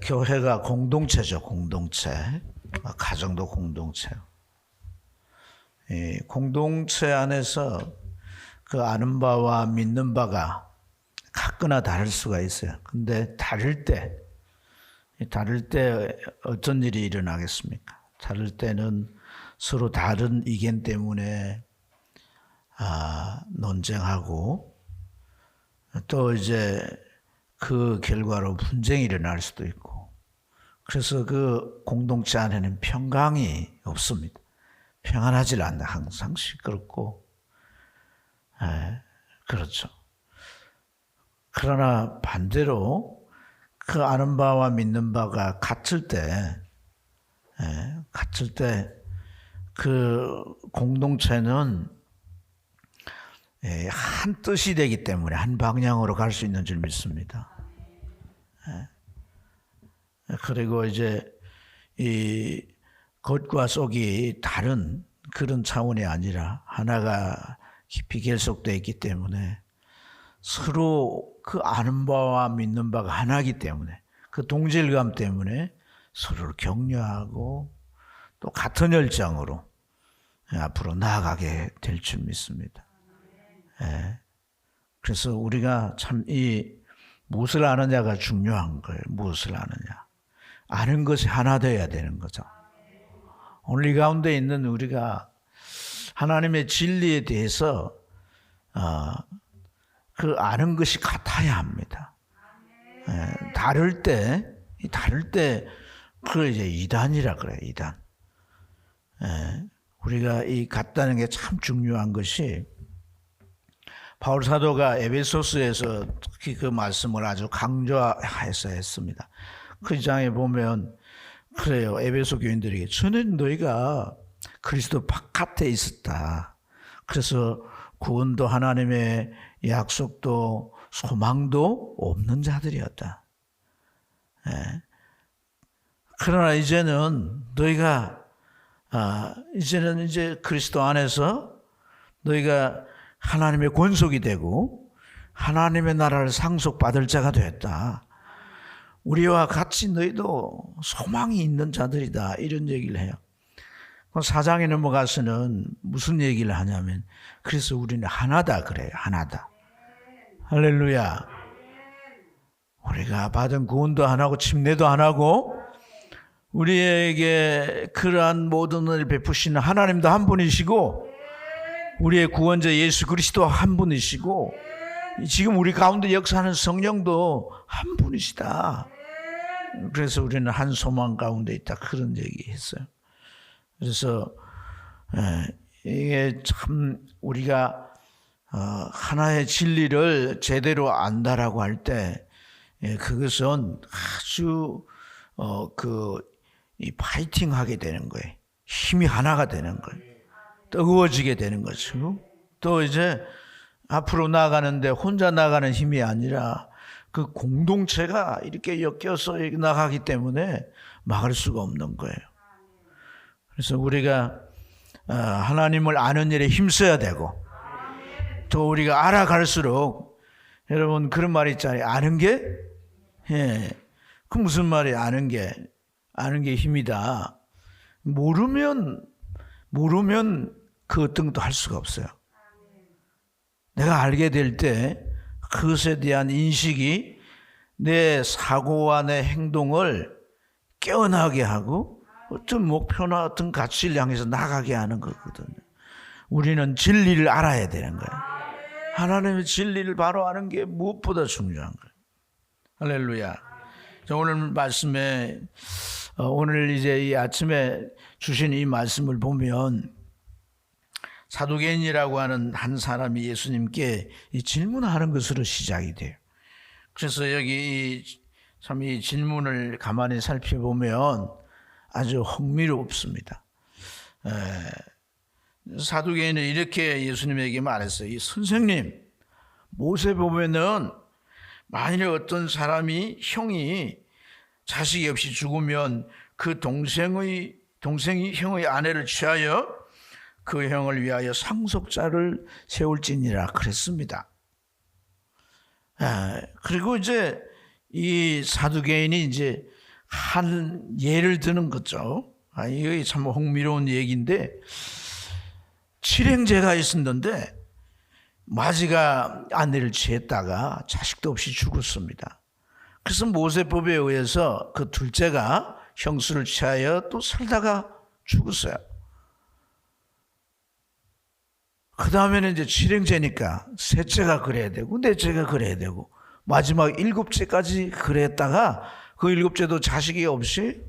교회가 공동체죠, 공동체. 가정도 공동체. 이 공동체 안에서 그 아는 바와 믿는 바가 같거나 다를 수가 있어요. 근데 다를 때 어떤 일이 일어나겠습니까? 다를 때는 서로 다른 의견 때문에 논쟁하고 또 이제 그 결과로 분쟁이 일어날 수도 있고, 그래서 그 공동체 안에는 평강이 없습니다. 평안하지 않다. 항상 시끄럽고, 그렇죠. 그러나 반대로 그 아는 바와 믿는 바가 같을 때 그 공동체는 한 뜻이 되기 때문에 한 방향으로 갈 수 있는 줄 믿습니다. 그리고 이제 이 겉과 속이 다른 그런 차원이 아니라 하나가 깊이 결속되어 있기 때문에 서로 그 아는 바와 믿는 바가 하나이기 때문에 그 동질감 때문에 서로를 격려하고 또 같은 열정으로 앞으로 나아가게 될 줄 믿습니다. 그래서 우리가 참 이 무엇을 아느냐가 중요한 거예요. 무엇을 아느냐. 아는 것이 하나 되어야 되는 거죠. 오늘 이 가운데 있는 우리가 하나님의 진리에 대해서 그 아는 것이 같아야 합니다. 다를 때 그걸 이제 이단이라 그래요. 이단. 우리가 이 같다는 게 참 중요한 것이, 바울 사도가 에베소서에서 특히 그 말씀을 아주 강조해서 했습니다. 그 장에 보면 그래요. 에베소 교인들에게 저는 너희가 그리스도 바깥에 있었다. 그래서 구원도 하나님의 약속도 소망도 없는 자들이었다. 그러나 이제는 너희가 이제 그리스도 안에서 너희가 하나님의 권속이 되고 하나님의 나라를 상속받을 자가 되었다. 우리와 같이 너희도 소망이 있는 자들이다. 이런 얘기를 해요. 4장에 넘어가서는 무슨 얘기를 하냐면, 그래서 우리는 하나다 그래요. 하나다. 할렐루야. 우리가 받은 구원도 하나고 침례도 하나고 우리에게 그러한 모든 은혜를 베푸시는 하나님도 한 분이시고 우리의 구원자 예수 그리스도 한 분이시고 지금 우리 가운데 역사하는 성령도 한 분이시다. 그래서 우리는 한 소망 가운데 있다. 그런 얘기했어요. 그래서 이게 참 우리가 하나의 진리를 제대로 안다라고 할 때 그것은 아주 이 파이팅하게 되는 거예요. 힘이 하나가 되는 거예요. 뜨거워지게 되는 거죠. 또 이제 앞으로 나아가는데 혼자 나가는 힘이 아니라 그 공동체가 이렇게 엮여서 나가기 때문에 막을 수가 없는 거예요. 그래서 우리가 하나님을 아는 일에 힘써야 되고, 또 우리가 알아갈수록, 여러분 그런 말이 있잖아요. 아는 게 그 무슨 말이에요? 아는 게 힘이다. 모르면 그 어떤 것도 할 수가 없어요. 내가 알게 될 때 그것에 대한 인식이 내 사고와 내 행동을 깨어나게 하고 어떤 목표나 어떤 가치를 향해서 나가게 하는 거거든요. 우리는 진리를 알아야 되는 거예요. 하나님의 진리를 바로 아는 게 무엇보다 중요한 거예요. 할렐루야. 오늘 말씀에 오늘 이제 이 아침에 주신 이 말씀을 보면 사두개인이라고 하는 한 사람이 예수님께 이 질문하는 것으로 시작이 돼요. 그래서 여기 참 이 질문을 가만히 살펴보면 아주 흥미롭습니다. 사두개인은 이렇게 예수님에게 말했어요. 이 선생님, 모세 보면은 만일 어떤 사람이 형이 자식이 없이 죽으면 그 동생이 형의 아내를 취하여 그 형을 위하여 상속자를 세울지니라 그랬습니다. 그리고 이제 이 사두개인이 이제 한 예를 드는 거죠. 이게 참 흥미로운 얘기인데, 칠행제가 있었는데 마지가 아내를 취했다가 자식도 없이 죽었습니다. 그래서 모세법에 의해서 그 둘째가 형수를 취하여 또 살다가 죽었어요. 그 다음에는 이제 칠행제니까 셋째가 그래야 되고 넷째가 그래야 되고 마지막 일곱째까지 그랬다가 그 일곱째도 자식이 없이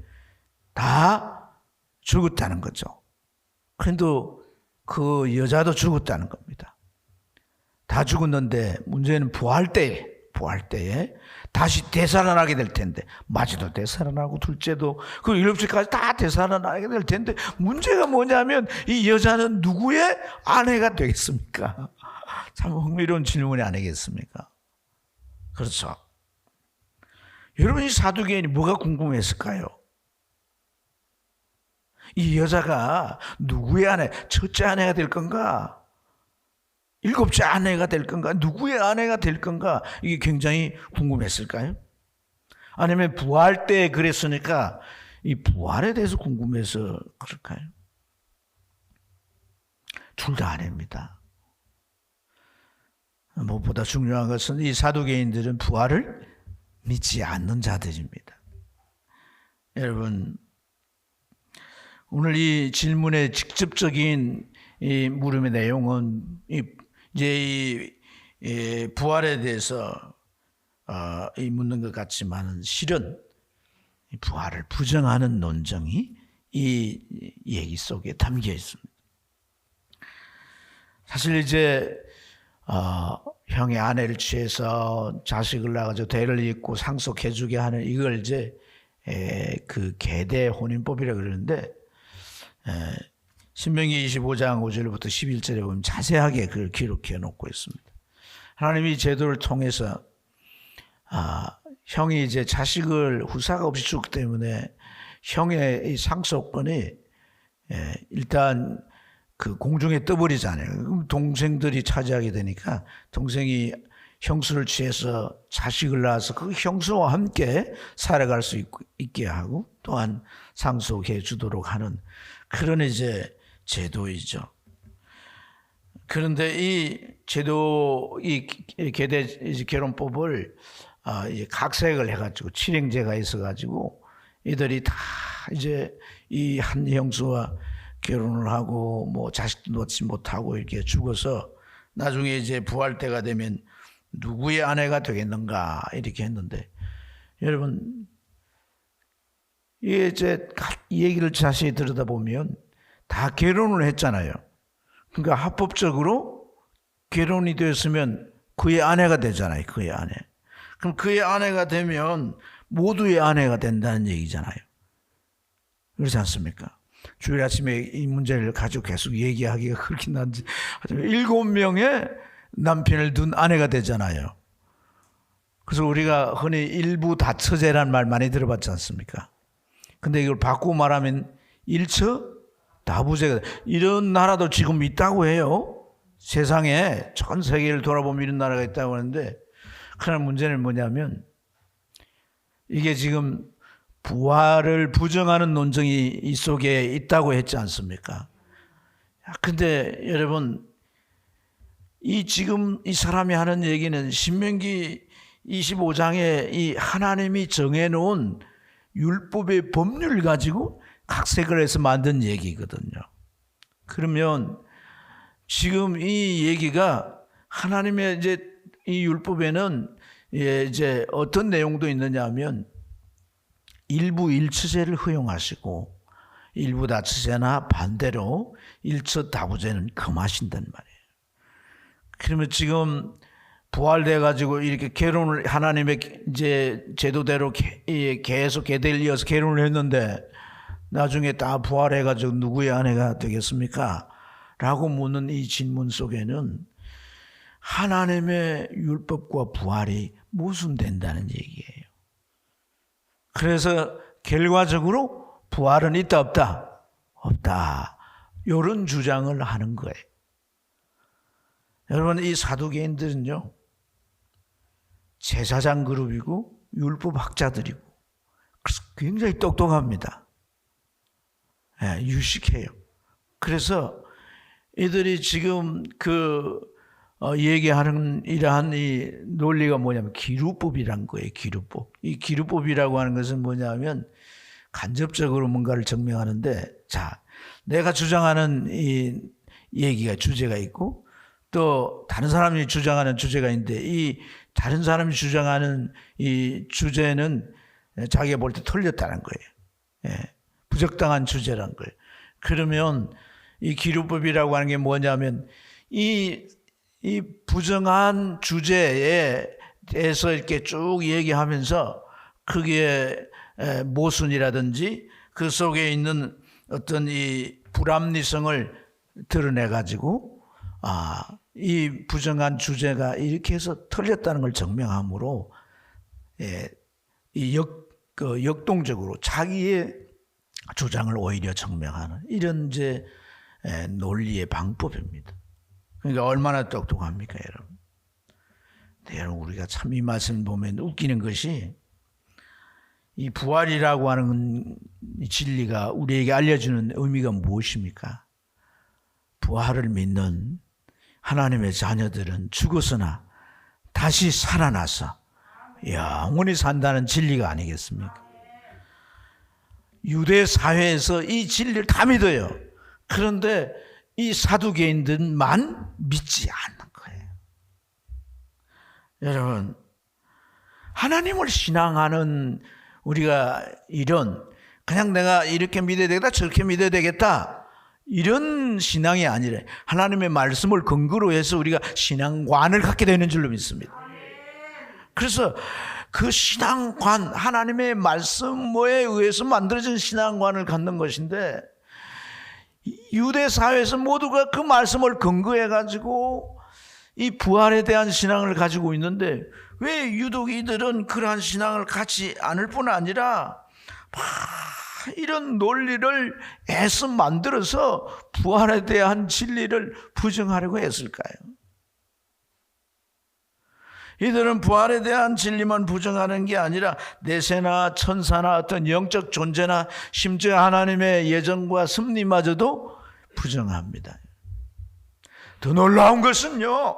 다 죽었다는 거죠. 그런데 그 여자도 죽었다는 겁니다. 다 죽었는데 문제는 부활 때에 다시 되살아나게 될 텐데, 마지도 되살아나고 둘째도 그 일곱째까지 다 되살아나게 될 텐데, 문제가 뭐냐면 이 여자는 누구의 아내가 되겠습니까? 참 흥미로운 질문이 아니겠습니까? 그렇죠. 여러분, 이 사두개인이 뭐가 궁금했을까요? 이 여자가 누구의 아내, 첫째 아내가 될 건가? 일곱째 아내가 될 건가? 누구의 아내가 될 건가? 이게 굉장히 궁금했을까요? 아니면 부활 때 그랬으니까 이 부활에 대해서 궁금해서 그럴까요? 둘 다 아닙니다. 무엇보다 중요한 것은 이 사두개인들은 부활을 믿지 않는 자들입니다. 여러분, 오늘 이 질문의 직접적인 이 물음의 내용은 이제 이 부활에 대해서 이 묻는 것 같지만은 실은 부활을 부정하는 논정이 이 얘기 속에 담겨 있습니다. 사실 이제 형의 아내를 취해서 자식을 낳아서 대를 잇고 상속해주게 하는 이걸 이제 그 계대 혼인법이라고 그러는데, 신명기 25장 5절부터 11절에 보면 자세하게 그걸 기록해 놓고 있습니다. 하나님이 제도를 통해서 형이 이제 자식을 후사가 없이 죽기 때문에 형의 이 상속권이 일단 그 공중에 떠버리잖아요. 그럼 동생들이 차지하게 되니까 동생이 형수를 취해서 자식을 낳아서 그 형수와 함께 살아갈 수 있게 하고 또한 상속해 주도록 하는 그런 이제 제도이죠. 그런데 이 제도, 이 계대 결혼법을 각색을 해가지고 칠행제가 있어가지고 이들이 다 이제 이 한 형수와 결혼을 하고 뭐 자식도 놓지 못하고 이렇게 죽어서 나중에 이제 부활 때가 되면 누구의 아내가 되겠는가 이렇게 했는데, 여러분 이제 이 얘기를 자세히 들여다보면 다 결혼을 했잖아요. 그러니까 합법적으로 결혼이 되었으면 그의 아내가 되잖아요. 그의 아내. 그럼 그의 아내가 되면 모두의 아내가 된다는 얘기잖아요. 그렇지 않습니까? 주일 아침에 이 문제를 가지고 계속 얘기하기가 그렇긴 한지 7명의 남편을 둔 아내가 되잖아요. 그래서 우리가 흔히 일부 다처제라는 말 많이 들어봤지 않습니까? 근데 이걸 바꾸고 말하면 일처 다부제가, 이런 나라도 지금 있다고 해요. 세상에 전 세계를 돌아보면 이런 나라가 있다고 하는데, 그러나 문제는 뭐냐면 이게 지금 부활을 부정하는 논정이 이 속에 있다고 했지 않습니까? 근데 여러분, 지금 이 사람이 하는 얘기는 신명기 25장에 이 하나님이 정해놓은 율법의 법률 가지고 각색을 해서 만든 얘기거든요. 그러면 지금 이 얘기가 하나님의 이제 이 율법에는 이제 어떤 내용도 있느냐 하면 일부 일처제를 허용하시고 일부 다처제나 반대로 일처 다부제는 금하신단 말이에요. 그러면 지금 부활돼 가지고 이렇게 결혼을 하나님의 이제 제도대로 계속 계대를 이어서 결혼을 했는데 나중에 다 부활해 가지고 누구의 아내가 되겠습니까? 라고 묻는 이 질문 속에는 하나님의 율법과 부활이 모순된다는 얘기예요. 그래서 결과적으로 부활은 있다 없다? 없다. 이런 주장을 하는 거예요. 여러분, 이 사두개인들은요 제사장 그룹이고 율법학자들이고 그래서 굉장히 똑똑합니다. 예, 유식해요. 그래서 이들이 지금 얘기하는 이러한 이 논리가 뭐냐면 기류법이란 거예요. 기류법. 이 기류법이라고 하는 것은 뭐냐면 간접적으로 뭔가를 증명하는데, 자, 내가 주장하는 이 얘기가 주제가 있고 또 다른 사람이 주장하는 주제가 있는데, 이 다른 사람이 주장하는 이 주제는 자기가 볼 때 틀렸다는 거예요. 예, 부적당한 주제란 거예요. 그러면 이 기류법이라고 하는 게 뭐냐면 이 부정한 주제에 대해서 이렇게 쭉 얘기하면서 그게 모순이라든지 그 속에 있는 어떤 이 불합리성을 드러내 가지고 이 부정한 주제가 이렇게 해서 틀렸다는 걸 증명함으로 이 역동적으로 자기의 주장을 오히려 증명하는 이런 이제 논리의 방법입니다. 그러니까 얼마나 똑똑합니까, 여러분? 네, 여러분, 우리가 참 이 말씀을 보면 웃기는 것이 이 부활이라고 하는 진리가 우리에게 알려주는 의미가 무엇입니까? 부활을 믿는 하나님의 자녀들은 죽었으나 다시 살아나서 영원히 산다는 진리가 아니겠습니까? 유대 사회에서 이 진리를 다 믿어요. 그런데 이 사두개인들만 믿지 않는 거예요. 여러분, 하나님을 신앙하는 우리가 그냥 내가 이렇게 믿어야 되겠다, 저렇게 믿어야 되겠다, 이런 신앙이 아니라 하나님의 말씀을 근거로 해서 우리가 신앙관을 갖게 되는 줄로 믿습니다. 그래서 그 신앙관, 하나님의 말씀에 의해서 만들어진 신앙관을 갖는 것인데, 유대 사회에서 모두가 그 말씀을 근거해 가지고 이 부활에 대한 신앙을 가지고 있는데, 왜 유독 이들은 그러한 신앙을 갖지 않을 뿐 아니라 이런 논리를 애써 만들어서 부활에 대한 진리를 부정하려고 했을까요? 이들은 부활에 대한 진리만 부정하는 게 아니라 내세나 천사나 어떤 영적 존재나 심지어 하나님의 예정과 섭리마저도 부정합니다. 더 놀라운 것은요,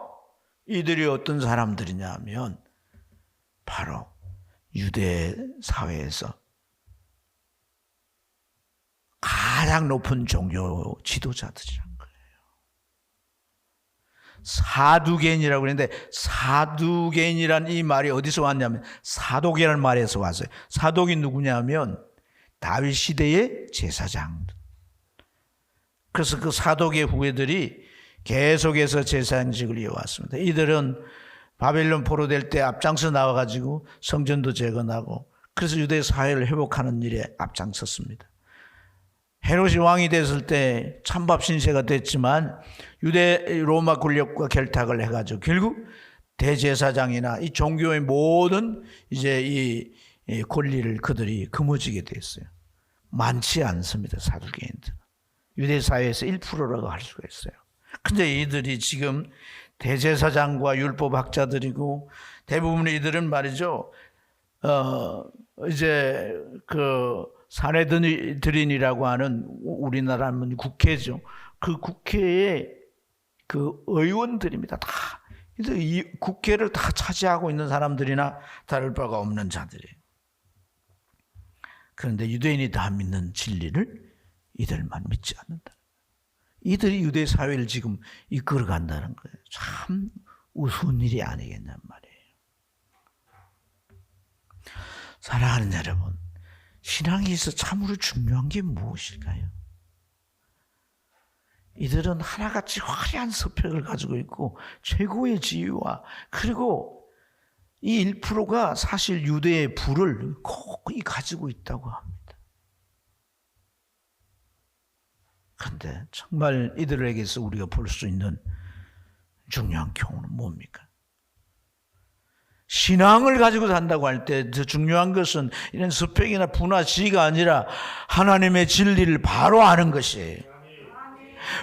이들이 어떤 사람들이냐 하면 바로 유대 사회에서 가장 높은 종교 지도자들이란 거예요. 사두개인이라고 그러는데, 사두개인이란 이 말이 어디서 왔냐면 사독이라는 말에서 왔어요. 사독이 누구냐면 다윗 시대의 제사장. 그래서 그 사독의 후예들이 계속해서 제사장직을 이어왔습니다. 이들은 바벨론 포로될 때 앞장서 나와가지고 성전도 재건하고, 그래서 유대 사회를 회복하는 일에 앞장섰습니다. 헤롯이 왕이 됐을 때 찬밥 신세가 됐지만 유대 로마 권력과 결탁을 해가지고 결국 대제사장이나 이 종교의 모든 이제 이 권리를 그들이 거머쥐게 됐어요. 많지 않습니다, 사두개인들. 유대 사회에서 1%라고 할 수가 있어요. 근데 이들이 지금 대제사장과 율법학자들이고, 대부분 이들은 말이죠, 이제 그 사내들인이라고 하는, 우리나라는 국회죠. 그 국회의 그 의원들입니다. 다 이 국회를 다 차지하고 있는 사람들이나 다를 바가 없는 자들이에요. 그런데 유대인이 다 믿는 진리를 이들만 믿지 않는다. 이들이 유대 사회를 지금 이끌어 간다는 거예요. 참 우스운 일이 아니겠냔 말이에요. 사랑하는 여러분, 신앙에 있어 참으로 중요한 게 무엇일까요? 이들은 하나같이 화려한 스펙을 가지고 있고 최고의 지위와, 그리고 이 1%가 사실 유대의 부를 거의 가지고 있다고 합니다. 그런데 정말 이들에게서 우리가 볼 수 있는 중요한 교훈은 뭡니까? 신앙을 가지고 산다고 할 때 더 중요한 것은 이런 스펙이나 부나 지위가 아니라 하나님의 진리를 바로 아는 것이에요.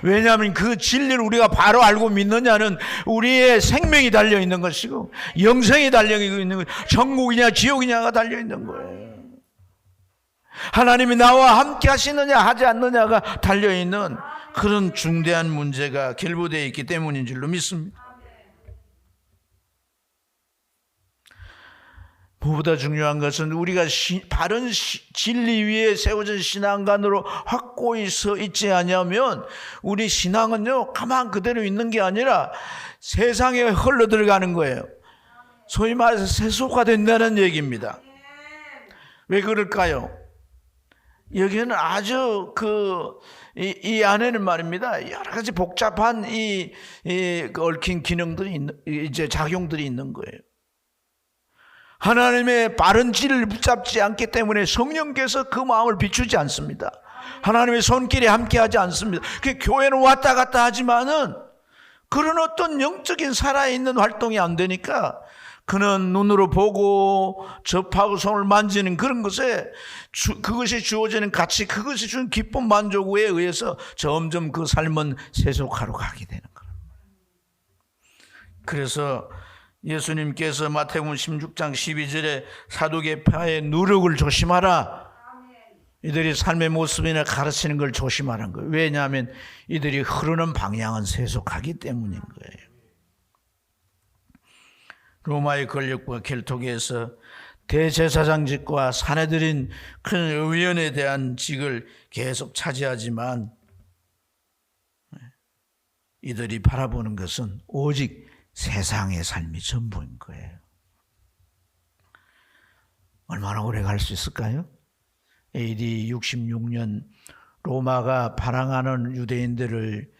왜냐하면 그 진리를 우리가 바로 알고 믿느냐는 우리의 생명이 달려있는 것이고 영생이 달려있는 거예요. 천국이냐 지옥이냐가 달려있는 거예요. 하나님이 나와 함께 하시느냐 하지 않느냐가 달려있는 그런 중대한 문제가 결부되어 있기 때문인 줄로 믿습니다. 무엇보다 중요한 것은 우리가 바른 진리 위에 세워진 신앙관으로 확고히 서 있지 않으면 우리 신앙은요 가만 그대로 있는 게 아니라 세상에 흘러들어가는 거예요. 소위 말해서 세속화 된다는 얘기입니다. 왜 그럴까요? 여기는 아주 이 안에는 말입니다. 여러 가지 복잡한 얽힌 기능들이 이제 작용들이 있는 거예요. 하나님의 바른 진리를 붙잡지 않기 때문에 성령께서 그 마음을 비추지 않습니다. 하나님의 손길이 함께하지 않습니다. 교회는 왔다 갔다 하지만은 그런 어떤 영적인 살아있는 활동이 안 되니까 그는 눈으로 보고 접하고 손을 만지는 그런 것에 그것이 주어지는 가치, 그것이 주는 기쁨 만족에 의해서 점점 그 삶은 세속화로 가게 되는 거예요. 그래서 예수님께서 마태복음 16장 12절에 사두개파의 누룩을 조심하라. 이들이 삶의 모습이나 가르치는 걸 조심하라는 거예요. 왜냐하면 이들이 흐르는 방향은 세속하기 때문인 거예요. 로마의 권력과 결속에서 대제사장직과 사내들인 큰 의원에 대한 직을 계속 차지하지만 이들이 바라보는 것은 오직 세상의 삶이 전부인 거예요. 얼마나 오래 갈 수 있을까요? AD 66년 로마가 발항하는 유대인들을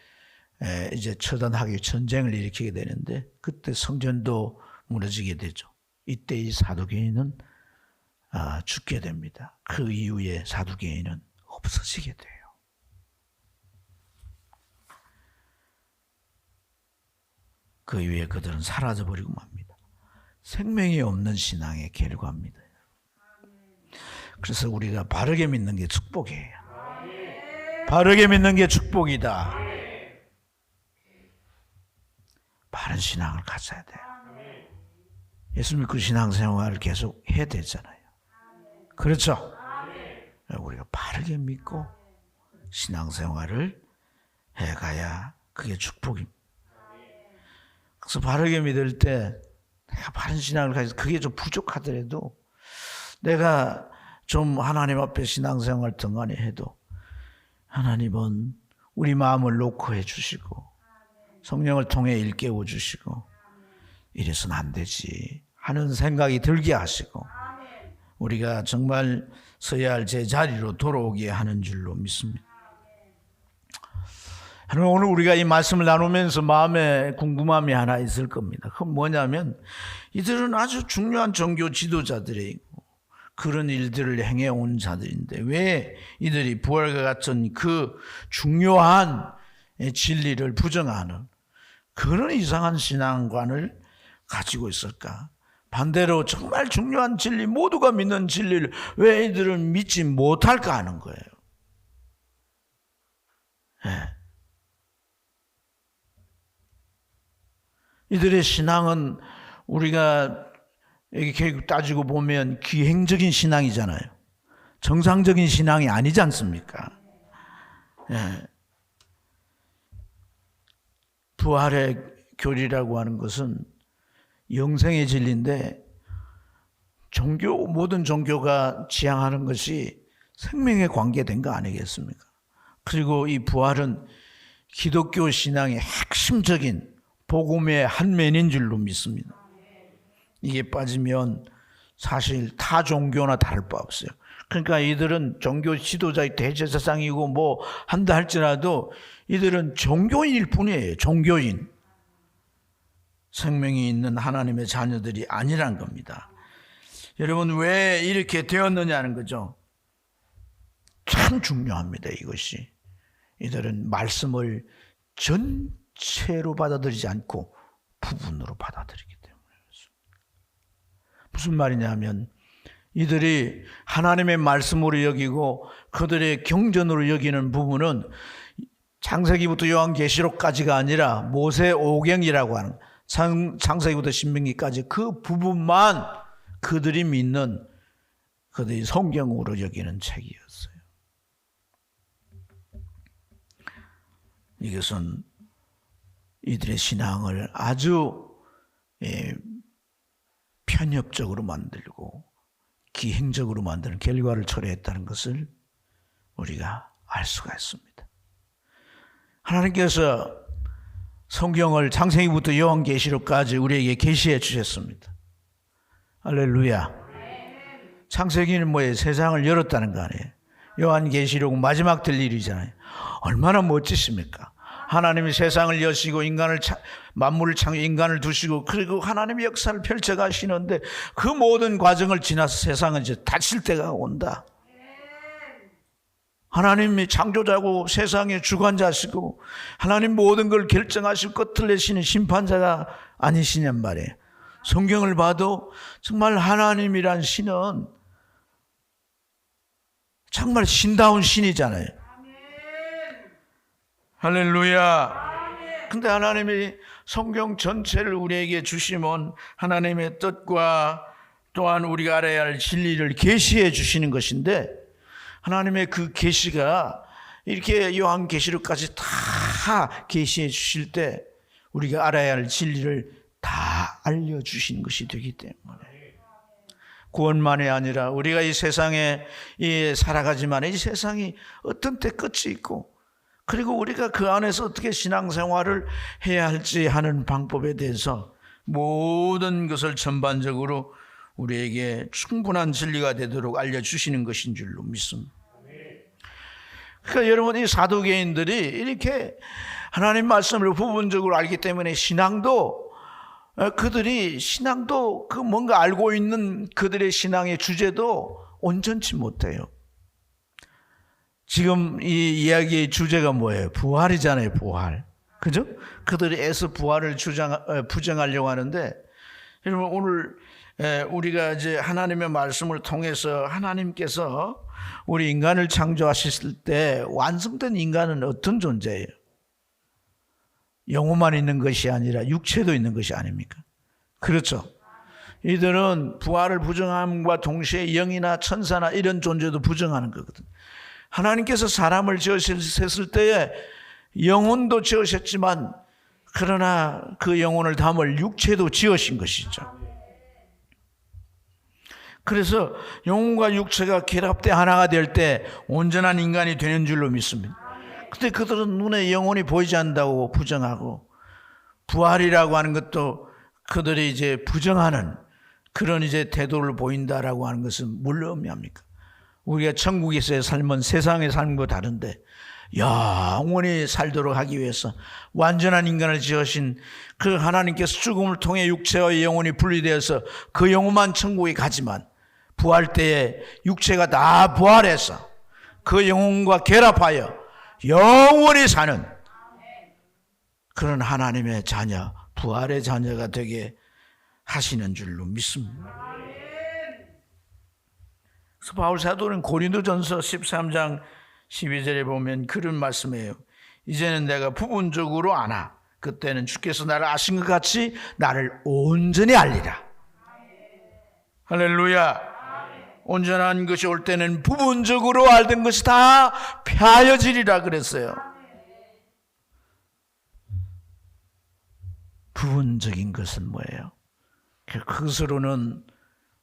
이제 처단하기 전쟁을 일으키게 되는데 그때 성전도 무너지게 되죠. 이때 이 사두개인은 죽게 됩니다. 그 이후에 사두개인은 없어지게 돼요. 그 이후에 그들은 사라져버리고 맙니다. 생명이 없는 신앙의 결과입니다. 그래서 우리가 바르게 믿는 게 축복이에요. 바르게 믿는 게 축복이다. 바른 신앙을 가져야 돼요. 예수 믿고 신앙생활을 계속 해야 되잖아요. 그렇죠? 우리가 바르게 믿고 신앙생활을 해가야 그게 축복입니다. 그래서 바르게 믿을 때 내가 바른 신앙을 가지고 그게 좀 부족하더라도 내가 좀 하나님 앞에 신앙생활 등간에 해도 하나님은 우리 마음을 놓고 해주시고 성령을 통해 일깨워 주시고 이래서는 안 되지 하는 생각이 들게 하시고 우리가 정말 서야 할 제자리로 돌아오게 하는 줄로 믿습니다. 오늘 우리가 이 말씀을 나누면서 마음에 궁금함이 하나 있을 겁니다. 그건 뭐냐면 이들은 아주 중요한 종교 지도자들이고 그런 일들을 행해온 자들인데 왜 이들이 부활과 같은 그 중요한 진리를 부정하는 그런 이상한 신앙관을 가지고 있을까? 반대로 정말 중요한 진리, 모두가 믿는 진리를 왜 이들은 믿지 못할까 하는 거예요. 네. 이들의 신앙은 우리가 여기 결국 따지고 보면 기행적인 신앙이잖아요. 정상적인 신앙이 아니지 않습니까? 네. 부활의 교리라고 하는 것은 영생의 진리인데 모든 종교가 지향하는 것이 생명에 관계된 거 아니겠습니까? 그리고 이 부활은 기독교 신앙의 핵심적인 복음의 한 면인 줄로 믿습니다. 이게 빠지면 사실 타 종교나 다를 바 없어요. 그러니까 이들은 종교 지도자의 대제사장이고 뭐 한다 할지라도 이들은 종교인일 뿐이에요. 종교인. 생명이 있는 하나님의 자녀들이 아니란 겁니다. 여러분 왜 이렇게 되었느냐는 거죠. 참 중요합니다. 이것이. 이들은 말씀을 전체로 받아들이지 않고 부분으로 받아들이기 때문에 그렇습니다. 무슨 말이냐면 이들이 하나님의 말씀으로 여기고 그들의 경전으로 여기는 부분은 창세기부터 요한계시록까지가 아니라 모세오경이라고 하는 창세기부터 신명기까지 그 부분만 그들이 믿는 그들이 성경으로 여기는 책이었어요. 이것은 이들의 신앙을 아주 편협적으로 만들고 기행적으로 만드는 결과를 초래했다는 것을 우리가 알 수가 있습니다. 하나님께서 성경을 창세기부터 요한계시록까지 우리에게 계시해 주셨습니다. 할렐루야. 창세기는 뭐예요? 세상을 열었다는 거 아니에요? 요한계시록은 마지막 될 일이잖아요. 얼마나 멋지십니까? 하나님이 세상을 여시고 만물을 창조, 인간을 두시고 그리고 하나님의 역사를 펼쳐가시는데 그 모든 과정을 지나서 세상은 이제 닫힐 때가 온다. 하나님이 창조자고 세상의 주관자시고 하나님 모든 걸 결정하시고 끝을 내시는 심판자가 아니시냔 말이에요. 성경을 봐도 정말 하나님이란 신은 정말 신다운 신이잖아요. 할렐루야. 근데 하나님이 성경 전체를 우리에게 주시면 하나님의 뜻과 또한 우리가 알아야 할 진리를 계시해 주시는 것인데 하나님의 그 계시가 이렇게 요한계시록까지 다 계시해 주실 때 우리가 알아야 할 진리를 다 알려주시는 것이 되기 때문에 구원만이 아니라 우리가 이 세상에 살아가지만 이 세상이 어떤 때 끝이 있고 그리고 우리가 그 안에서 어떻게 신앙생활을 해야 할지 하는 방법에 대해서 모든 것을 전반적으로 우리에게 충분한 진리가 되도록 알려주시는 것인 줄로 믿습니다. 그러니까 여러분 이 사두개인들이 이렇게 하나님 말씀을 부분적으로 알기 때문에 그들이 신앙도 그 뭔가 알고 있는 그들의 신앙의 주제도 온전치 못해요. 지금 이 이야기의 주제가 뭐예요? 부활이잖아요, 부활. 그죠? 그들이 애써 부활을 부정하려고 하는데 여러분 오늘 우리가 이제 하나님의 말씀을 통해서 하나님께서 우리 인간을 창조하셨을 때 완성된 인간은 어떤 존재예요? 영혼만 있는 것이 아니라 육체도 있는 것이 아닙니까? 그렇죠. 이들은 부활을 부정함과 동시에 영이나 천사나 이런 존재도 부정하는 거거든. 하나님께서 사람을 지으셨을 때에 영혼도 지으셨지만 그러나 그 영혼을 담을 육체도 지으신 것이죠. 그래서 영혼과 육체가 결합돼 하나가 될 때 온전한 인간이 되는 줄로 믿습니다. 근데 그들은 눈에 영혼이 보이지 않는다고 부정하고 부활이라고 하는 것도 그들이 이제 부정하는 그런 이제 태도를 보인다라고 하는 것은 뭘 의미합니까? 우리가 천국에서의 삶은 세상의 삶과 다른데 영원히 살도록 하기 위해서 완전한 인간을 지으신 그 하나님께서 죽음을 통해 육체와 영혼이 분리되어서 그 영혼만 천국에 가지만 부활 때에 육체가 다 부활해서 그 영혼과 결합하여 영원히 사는 그런 하나님의 자녀, 부활의 자녀가 되게 하시는 줄로 믿습니다. 그래서 바울 사도는 고린도전서 13장 12절에 보면 그런 말씀이에요. 이제는 내가 부분적으로 아나 그때는 주께서 나를 아신 것 같이 나를 온전히 알리라. 할렐루야. 온전한 것이 올 때는 부분적으로 알던 것이 다 폐하여지리라 그랬어요. 부분적인 것은 뭐예요? 그것으로는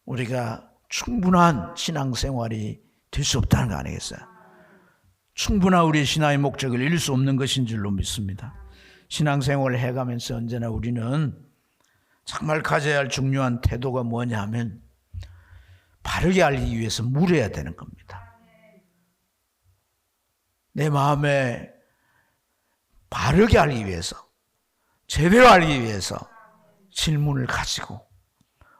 우리가 충분한 신앙생활이 될 수 없다는 거 아니겠어요? 충분한 우리 신앙의 목적을 이룰 수 없는 것인 줄로 믿습니다. 신앙생활을 해가면서 언제나 우리는 정말 가져야 할 중요한 태도가 뭐냐 하면 바르게 알기 위해서 물어야 되는 겁니다. 내 마음에 바르게 알기 위해서 제대로 알기 위해서 질문을 가지고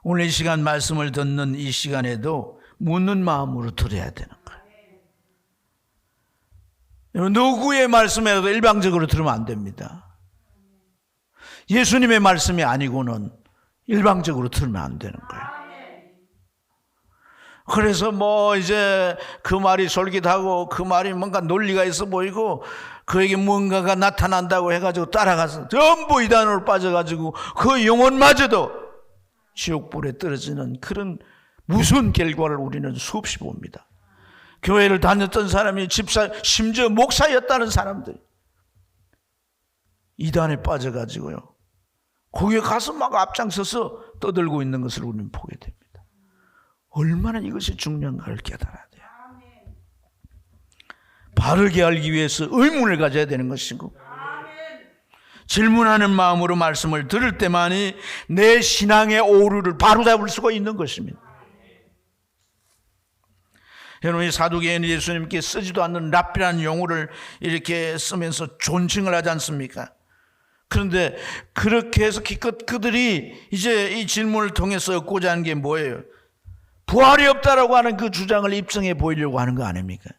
오늘 이 시간 말씀을 듣는 이 시간에도 묻는 마음으로 들어야 되는 거예요. 누구의 말씀이라도 일방적으로 들으면 안 됩니다. 예수님의 말씀이 아니고는 일방적으로 들으면 안 되는 거예요. 그래서 뭐 이제 그 말이 솔깃하고 그 말이 뭔가 논리가 있어 보이고 그에게 뭔가가 나타난다고 해가지고 따라가서 전부 이단으로 빠져가지고 그 영혼마저도 지옥불에 떨어지는 그런 무서운 결과를 우리는 수없이 봅니다. 교회를 다녔던 사람이 집사, 심지어 목사였다는 사람들 이단에 빠져가지고요, 거기에 가서 막 앞장서서 떠들고 있는 것을 우리는 보게 됩니다. 얼마나 이것이 중요한가를 깨달아야 돼요. 바르게 알기 위해서 의문을 가져야 되는 것이고, 질문하는 마음으로 말씀을 들을 때만이 내 신앙의 오류를 바로잡을 수가 있는 것입니다. 여러분이 사두개인 예수님께 쓰지도 않는 랍비라는 용어를 이렇게 쓰면서 존칭을 하지 않습니까? 그런데 그렇게 해서 기껏 그들이 이제 이 질문을 통해서 얻고자 하는 게 뭐예요? 부활이 없다라고 하는 그 주장을 입증해 보이려고 하는 거 아닙니까?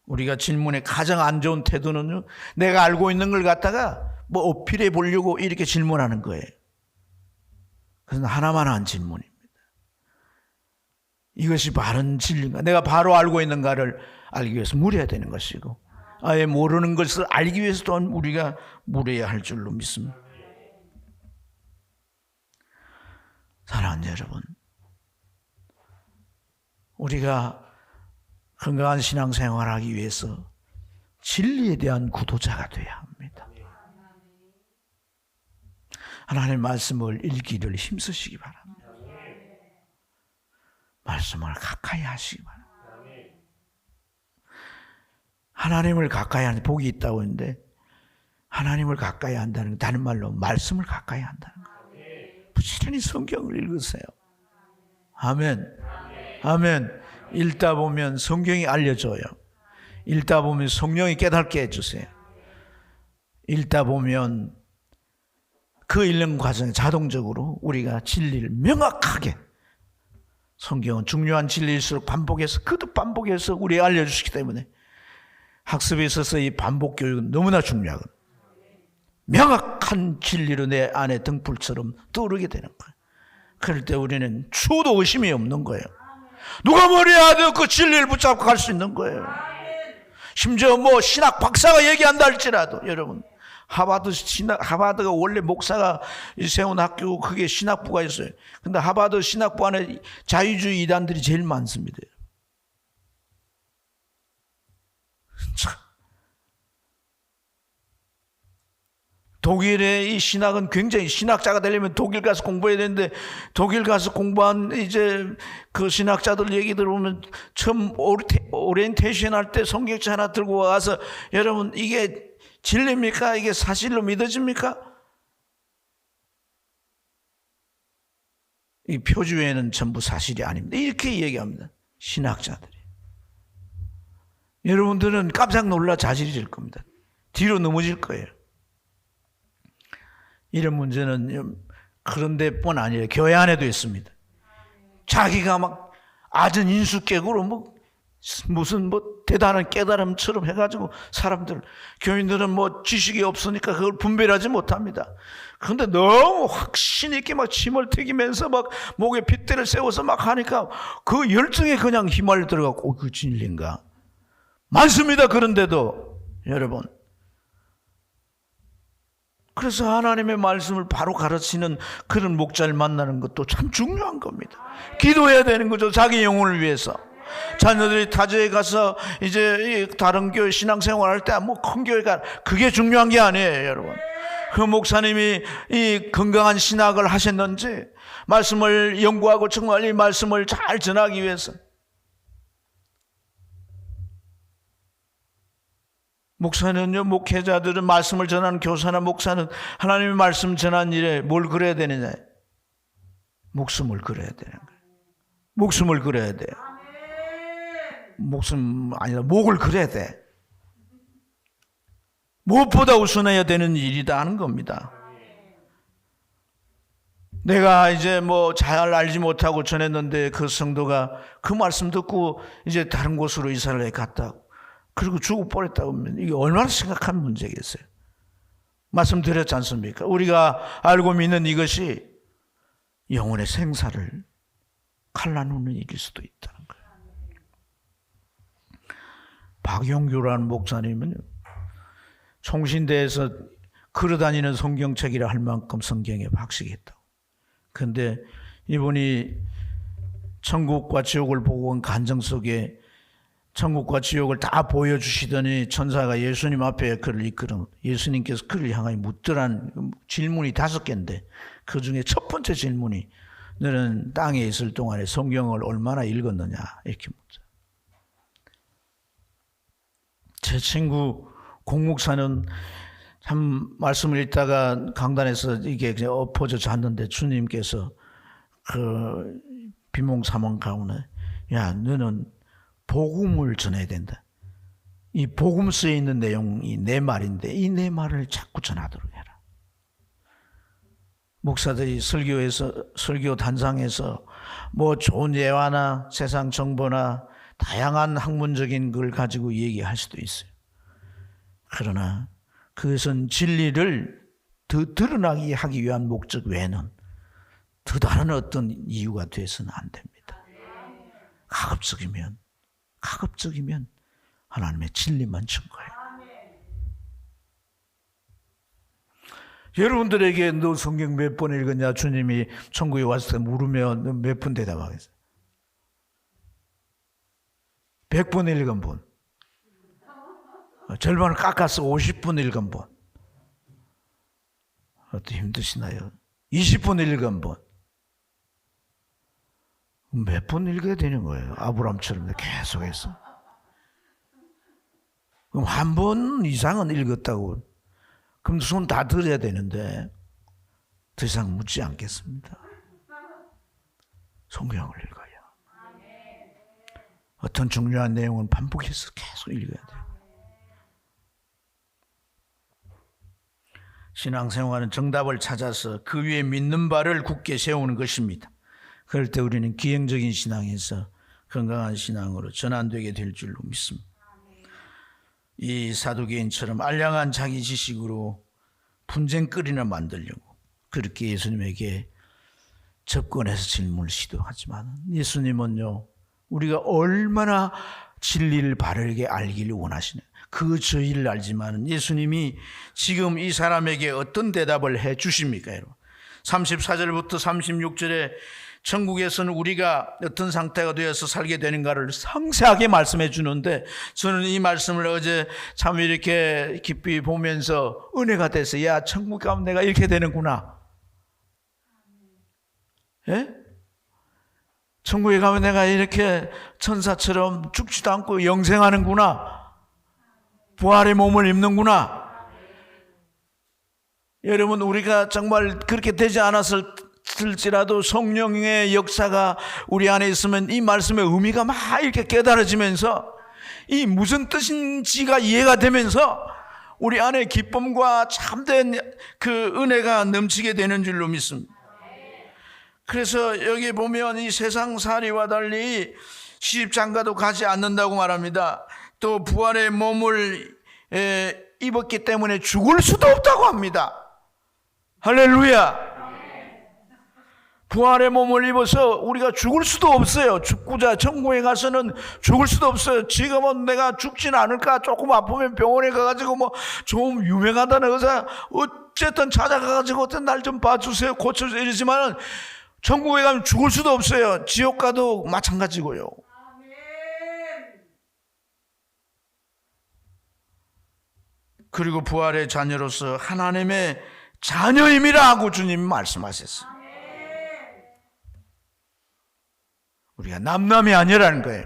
우리가 질문에 가장 안 좋은 태도는요, 내가 알고 있는 걸 갖다가 뭐 어필해 보려고 이렇게 질문하는 거예요. 그래서 하나만 한 질문입니다. 이것이 바른 진리인가? 내가 바로 알고 있는가를 알기 위해서 물어야 되는 것이고, 아예 모르는 것을 알기 위해서 또한 우리가 물어야 할 줄로 믿습니다. 사랑하는 여러분, 우리가 건강한 신앙생활을 하기 위해서 진리에 대한 구도자가 되어야 합니다. 하나님의 말씀을 읽기를 힘쓰시기 바랍니다. 말씀을 가까이 하시기 바랍니다. 하나님을 가까이 하는 복이 있다고 했는데, 하나님을 가까이 한다는 건 다른 말로 말씀을 가까이 한다는 거예요. 부지런히 성경을 읽으세요. 아멘. 아멘. 읽다 보면 성경이 알려줘요. 읽다 보면 성령이 깨닫게 해주세요. 읽다 보면 그 읽는 과정에 자동적으로 우리가 진리를 명확하게, 성경은 중요한 진리일수록 반복해서 거듭 반복해서 우리에게 알려주시기 때문에 학습에 있어서 이 반복 교육은 너무나 중요하거든요. 명확한 진리로 내 안에 등불처럼 떠오르게 되는 거예요. 그럴 때 우리는 추호도 의심이 없는 거예요. 누가 뭐래야 그 진리를 붙잡고 갈 수 있는 거예요. 심지어 뭐 신학 박사가 얘기한다 할지라도, 여러분, 하버드가 원래 목사가 세운 학교고 그게 신학부가 있어요. 근데 하버드 신학부 안에 자유주의 이단들이 제일 많습니다. 독일의 이 신학은 굉장히, 신학자가 되려면 독일 가서 공부해야 되는데, 독일 가서 공부한 이제 그 신학자들 얘기 들어보면 처음 오리엔테이션 할 때 성경책 하나 들고 와서, 여러분 이게 진리입니까? 이게 사실로 믿어집니까? 이 표주에는 전부 사실이 아닙니다. 이렇게 얘기합니다. 신학자들이. 여러분들은 깜짝 놀라 자질해질 겁니다. 뒤로 넘어질 거예요. 이런 문제는 그런 데뿐 아니라 교회 안에도 있습니다. 자기가 막 아전 인수격으로 뭐 무슨 뭐 대단한 깨달음처럼 해가지고 사람들, 교인들은 뭐 지식이 없으니까 그걸 분별하지 못합니다. 그런데 너무 확신 있게 막 침을 튀기면서 막 목에 빗대를 세워서 막 하니까 그 열정에 그냥 휘말려 들어가고, 그 진리인가? 많습니다. 그런데도 여러분, 그래서 하나님의 말씀을 바로 가르치는 그런 목자를 만나는 것도 참 중요한 겁니다. 기도해야 되는 거죠. 자기 영혼을 위해서. 자녀들이 타지에 가서 이제 다른 교회 신앙생활 할 때 뭐 큰 교회 가, 그게 중요한 게 아니에요, 여러분. 그 목사님이 이 건강한 신학을 하셨는지, 말씀을 연구하고 정말 이 말씀을 잘 전하기 위해서, 목사는요, 목회자들은, 말씀을 전하는 교사나 목사는 하나님의 말씀 전하는 일에 뭘 그려야 되느냐? 목숨을 그려야 되는 거예요. 목숨을 그려야 돼요. 목숨 아니라 목을 그려야 돼. 무엇보다 우선해야 되는 일이다 하는 겁니다. 내가 이제 뭐 잘 알지 못하고 전했는데 그 성도가 그 말씀 듣고 이제 다른 곳으로 이사를 갔다고, 그리고 죽어버렸다고 하면 이게 얼마나 심각한 문제겠어요. 말씀드렸지 않습니까? 우리가 알고 믿는 이것이 영혼의 생사를 칼나누는 일일 수도 있다는 거예요. 박용규라는 목사님은 총신대에서 걸어다니는 성경책이라 할 만큼 성경에 박식했다고. 그런데 이분이 천국과 지옥을 보고 온 간정 속에 천국과 지옥을 다 보여주시더니 천사가 예수님 앞에 그를 이끌어 예수님께서 그를 향하여 묻더란 질문이 5개인데 그 중에 첫 번째 질문이 너는 땅에 있을 동안에 성경을 얼마나 읽었느냐 이렇게 묻죠. 제 친구 공목사는 참 말씀을 읽다가 강단에서 이게 그냥 엎어져 잤는데 주님께서 그 비몽사몽 가운데 야 너는 복음을 전해야 된다. 이 복음서에 있는 내용이 내 말인데 이 내 말을 자꾸 전하도록 해라. 목사들이 설교 단상에서 뭐 좋은 예화나 세상 정보나 다양한 학문적인 걸 가지고 얘기할 수도 있어요. 그러나 그것은 진리를 더 드러나게 하기 위한 목적 외에는 더 다른 어떤 이유가 돼서는 안 됩니다. 가급적이면 하나님의 진리만 증거해요. 여러분들에게 너 성경 몇 번 읽었냐 주님이 천국에 왔을 때 물으면 너 몇 번 대답하겠어요? 100번 읽은 분, 절반을 깎아서 50분 읽은 분, 어떻게 힘드시나요? 20분 읽은 분, 몇 번 읽어야 되는 거예요? 아브라함처럼 계속해서. 그럼 한 번 이상은 읽었다고. 그럼 손 다 들어야 되는데 더 이상 묻지 않겠습니다. 성경을 읽어요. 어떤 중요한 내용은 반복해서 계속 읽어야 돼요. 신앙생활은 정답을 찾아서 그 위에 믿는 바를 굳게 세우는 것입니다. 그럴 때 우리는 기형적인 신앙에서 건강한 신앙으로 전환되게 될 줄로 믿습니다. 이 사두개인처럼 알량한 자기 지식으로 분쟁거리나 만들려고 그렇게 예수님에게 접근해서 질문을 시도하지만 예수님은요, 우리가 얼마나 진리를 바르게 알기를 원하시는 그 저희를 알지만 예수님이 지금 이 사람에게 어떤 대답을 해 주십니까? 여러분 34절부터 36절에 천국에서는 우리가 어떤 상태가 되어서 살게 되는가를 상세하게 말씀해 주는데 저는 이 말씀을 어제 참 이렇게 깊이 보면서 은혜가 돼서 야 천국 가면 내가 이렇게 되는구나. 예? 천국에 가면 내가 이렇게 천사처럼 죽지도 않고 영생하는구나. 부활의 몸을 입는구나. 여러분 우리가 정말 그렇게 되지 않았을지라도 성령의 역사가 우리 안에 있으면 이 말씀의 의미가 막 이렇게 깨달아지면서 이 무슨 뜻인지가 이해가 되면서 우리 안에 기쁨과 참된 그 은혜가 넘치게 되는 줄로 믿습니다. 그래서 여기 보면 이 세상살이와 달리 시집장가도 가지 않는다고 말합니다. 또 부활의 몸을 입었기 때문에 죽을 수도 없다고 합니다. 할렐루야. 부활의 몸을 입어서 우리가 죽을 수도 없어요. 죽고자 천국에 가서는 죽을 수도 없어요. 지금은 내가 죽지는 않을까, 조금 아프면 병원에 가가지고 뭐 좀 유명하다는 의사 어쨌든 찾아가가지고 어떤 날 좀 봐주세요, 고쳐주세요 이러지만은 천국에 가면 죽을 수도 없어요. 지옥 가도 마찬가지고요. 그리고 부활의 자녀로서 하나님의 자녀임이라 하고 주님이 말씀하셨어요. 우리가 남남이 아니라는 거예요.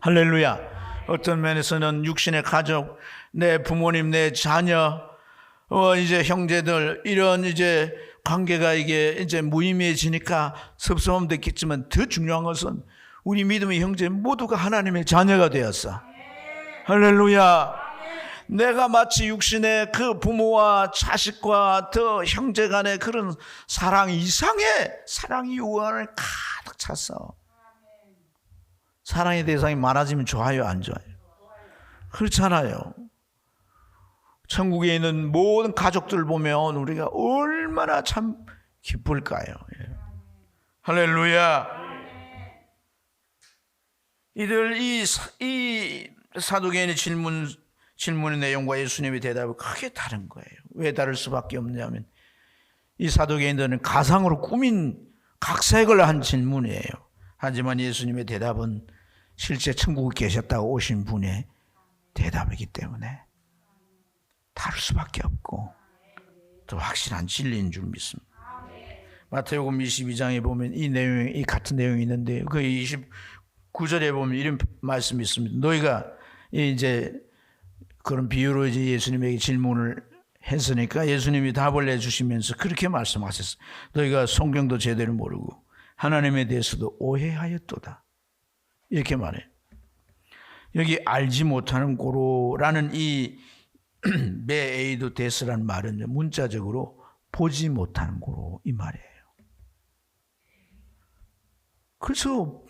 할렐루야. 어떤 면에서는 육신의 가족, 내 부모님, 내 자녀, 이제 형제들 이런 이제 관계가 이게 이제 무의미해지니까 섭섭함도 있겠지만 더 중요한 것은 우리 믿음의 형제 모두가 하나님의 자녀가 되었어. 할렐루야. 내가 마치 육신의 그 부모와 자식과 더 형제 간의 그런 사랑 이상의 사랑이 우환을 가득 찼어. 사랑의 대상이 많아지면 좋아요, 안 좋아요? 그렇잖아요. 천국에 있는 모든 가족들 보면 우리가 얼마나 참 기쁠까요? 할렐루야. 이 사두개인의 질문의 내용과 예수님의 대답이 크게 다른 거예요. 왜 다를 수밖에 없냐면 이 사두개인들은 가상으로 꾸민 각색을 한 질문이에요. 하지만 예수님의 대답은 실제 천국에 계셨다고 오신 분의 대답이기 때문에 다를 수밖에 없고 더 확실한 진리인 줄 믿습니다. 마태복음 22장에 보면 이 같은 내용이 있는데 그 29절에 보면 이런 말씀이 있습니다. 너희가 이제 그런 비유로 이제 예수님에게 질문을 했으니까 예수님이 답을 내주시면서 그렇게 말씀하셨어요. 너희가 성경도 제대로 모르고 하나님에 대해서도 오해하였도다. 이렇게 말해요. 여기 알지 못하는 고로라는 이 메에이도 데스라는 말은 문자적으로 보지 못하는 고로 이 말이에요. 그래서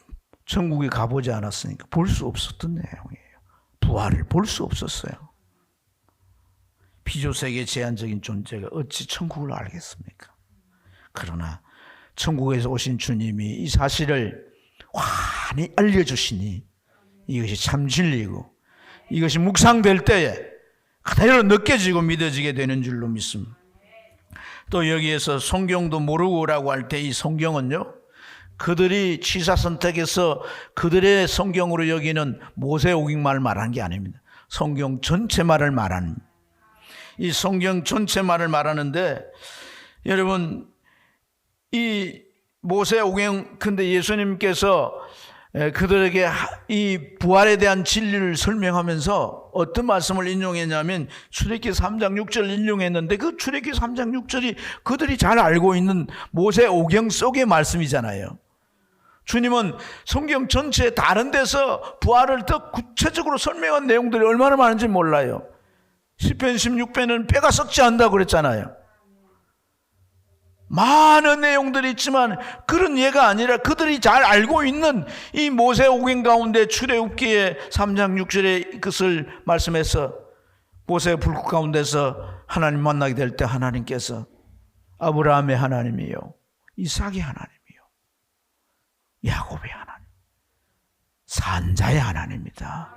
천국에 가보지 않았으니까 볼 수 없었던 내용이에요. 부활을 볼 수 없었어요. 피조세계의 제한적인 존재가 어찌 천국을 알겠습니까? 그러나 천국에서 오신 주님이 이 사실을 환히 알려주시니 이것이 참 진리고 이것이 묵상될 때에 그대로 느껴지고 믿어지게 되는 줄로 믿습니다. 또 여기에서 성경도 모르고라고 할 때 이 성경은요, 그들이 취사선택해서 그들의 성경으로 여기는 모세오경만을 말하는 게 아닙니다. 성경 전체 말을 말하는, 이 성경 전체 말을 말하는데, 여러분 이 모세오경, 근데 예수님께서 그들에게 이 부활에 대한 진리를 설명하면서 어떤 말씀을 인용했냐면 출애굽기 3장 6절 인용했는데 그 출애굽기 3장 6절이 그들이 잘 알고 있는 모세오경 속의 말씀이잖아요. 주님은 성경 전체 다른 데서 부활을 더 구체적으로 설명한 내용들이 얼마나 많은지 몰라요. 시편 16편은 뼈가 썩지 않는다고 그랬잖아요. 많은 내용들이 있지만 그런 예가 아니라 그들이 잘 알고 있는 이 모세오경 가운데 출애굽기의 3장 6절의 그것을 말씀해서 모세 불국 가운데서 하나님 만나게 될 때 하나님께서 아브라함의 하나님이요 이삭의 하나님이요 야곱의 하나님 산자의 하나님이다.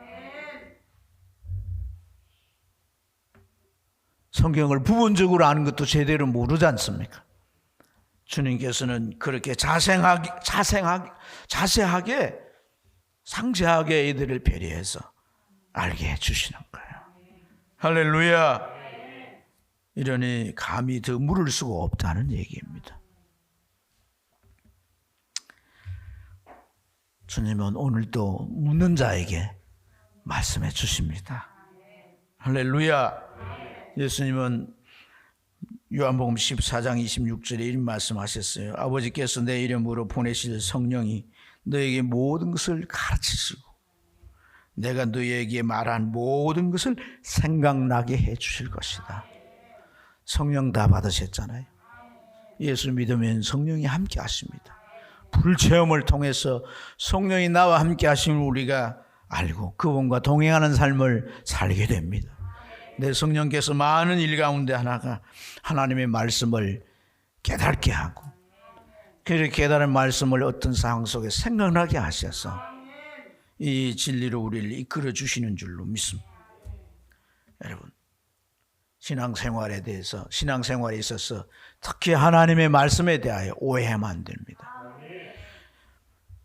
성경을 부분적으로 아는 것도 제대로 모르지 않습니까? 주님께서는 그렇게 자세하게 상세하게 이들을 배려해서 알게 해주시는 거예요. 할렐루야. 이러니 감히 더 물을 수가 없다는 얘기입니다. 주님은 오늘도 묻는 자에게 말씀해 주십니다. 할렐루야. 예수님은 요한복음 14장 26절에 이런 말씀하셨어요. 아버지께서 내 이름으로 보내실 성령이 너에게 모든 것을 가르치시고 내가 너에게 말한 모든 것을 생각나게 해 주실 것이다. 성령 다 받으셨잖아요. 예수 믿으면 성령이 함께 하십니다. 불체험을 통해서 성령이 나와 함께 하심을 우리가 알고 그분과 동행하는 삶을 살게 됩니다. 내 성령께서 많은 일 가운데 하나가 하나님의 말씀을 깨닫게 하고 그 깨달은 말씀을 어떤 상황 속에 생각나게 하셔서 이 진리로 우리를 이끌어 주시는 줄로 믿습니다. 여러분, 신앙생활에 있어서 특히 하나님의 말씀에 대하여 오해하면 안 됩니다.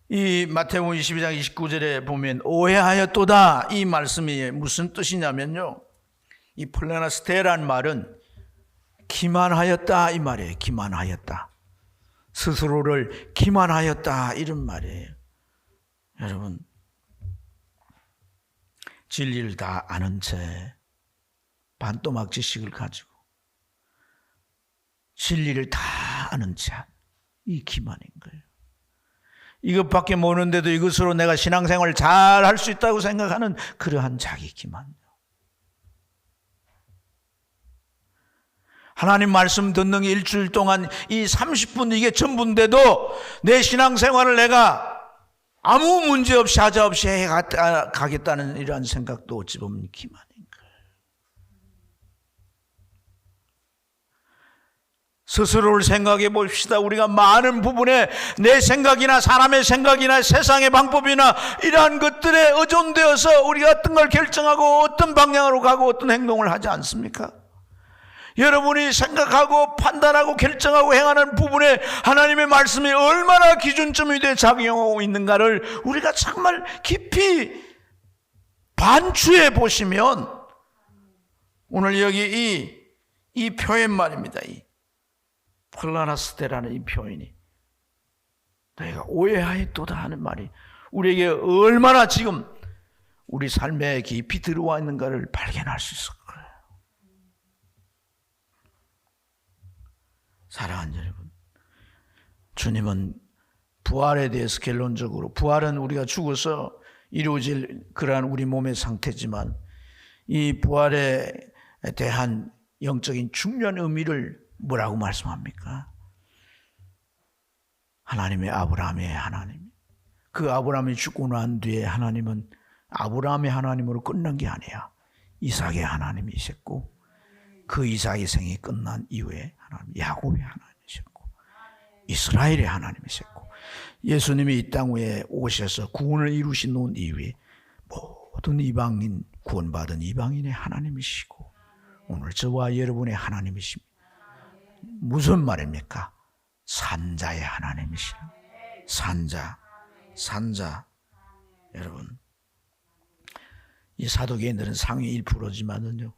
이 마태복음 22장 29절에 보면 오해하였도다 이 말씀이 무슨 뜻이냐면요, 이 플레나스테라는 말은 기만하였다 이 말이에요. 기만하였다. 스스로를 기만하였다 이런 말이에요. 여러분, 진리를 다 아는 채 반토막 지식을 가지고 진리를 다 아는 채 이 기만인 거예요. 이것밖에 모르는데도 이것으로 내가 신앙생활을 잘 할 수 있다고 생각하는 그러한 자기 기만. 하나님 말씀 듣는 게 일주일 동안 이 30분 이게 전부인데도 내 신앙생활을 내가 아무 문제 없이 하자 없이 가겠다는 이러한 생각도 어찌 보면 기만인 거예요. 스스로를 생각해 봅시다. 우리가 많은 부분에 내 생각이나 사람의 생각이나 세상의 방법이나 이러한 것들에 의존되어서 우리가 어떤 걸 결정하고 어떤 방향으로 가고 어떤 행동을 하지 않습니까? 여러분이 생각하고 판단하고 결정하고 행하는 부분에 하나님의 말씀이 얼마나 기준점이 돼 작용하고 있는가를 우리가 정말 깊이 반추해 보시면, 오늘 여기 이 표현 말입니다. 이 플라나스테라는 이 표현이 너희가 오해하였도다 하는 말이 우리에게 얼마나 지금 우리 삶에 깊이 들어와 있는가를 발견할 수 있을 거예요. 사랑하는 여러분, 주님은 부활에 대해서 결론적으로, 부활은 우리가 죽어서 이루어질 그러한 우리 몸의 상태지만 이 부활에 대한 영적인 중요한 의미를 뭐라고 말씀합니까? 하나님의 아브라함의 하나님, 그 아브라함이 죽고 난 뒤에 하나님은 아브라함의 하나님으로 끝난 게 아니야. 이삭의 하나님이셨고, 그 이삭의 생이 끝난 이후에 하나님, 야곱의 하나님이셨고, 이스라엘의 하나님이셨고, 예수님이 이 땅 위에 오셔서 구원을 이루신 놓은 이후에 모든 이방인, 구원받은 이방인의 하나님이시고 오늘 저와 여러분의 하나님이십니다. 무슨 말입니까? 산자의 하나님이시라. 산자. 여러분, 이 사도계인들은 상위 1%지만은요,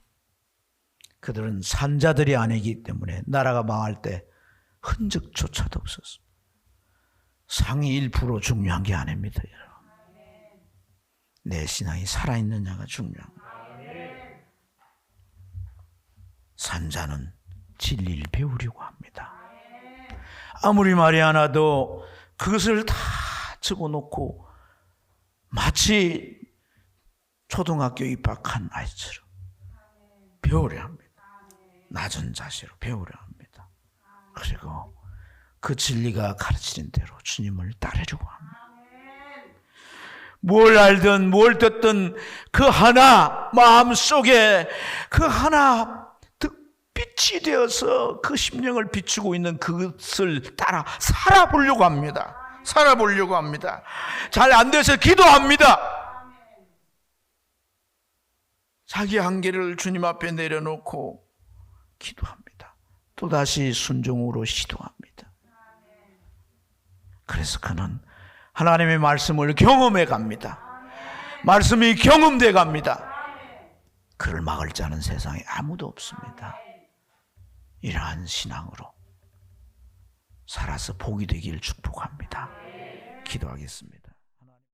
그들은 산자들이 아니기 때문에 나라가 망할 때 흔적조차도 없었습니다. 상위 1% 중요한 게 아닙니다, 여러분. 내 신앙이 살아있느냐가 중요한 거예요. 산자는 진리를 배우려고 합니다. 아무리 말이 하나도 그것을 다 적어놓고 마치 초등학교 입학한 아이처럼 배우려 합니다. 낮은 자세로 배우려 합니다. 그리고 그 진리가 가르치는 대로 주님을 따르려고 합니다. 뭘 알든 뭘 듣든 그 하나 마음속에 그 하나 빛이 되어서 그 심령을 비추고 있는 그것을 따라 살아보려고 합니다. 살아보려고 합니다. 잘 안 돼서 기도합니다. 자기 한계를 주님 앞에 내려놓고 기도합니다. 또다시 순종으로 시도합니다. 그래서 그는 하나님의 말씀을 경험해 갑니다. 말씀이 경험돼 갑니다. 그를 막을 자는 세상에 아무도 없습니다. 이러한 신앙으로 살아서 복이 되길 축복합니다. 기도하겠습니다.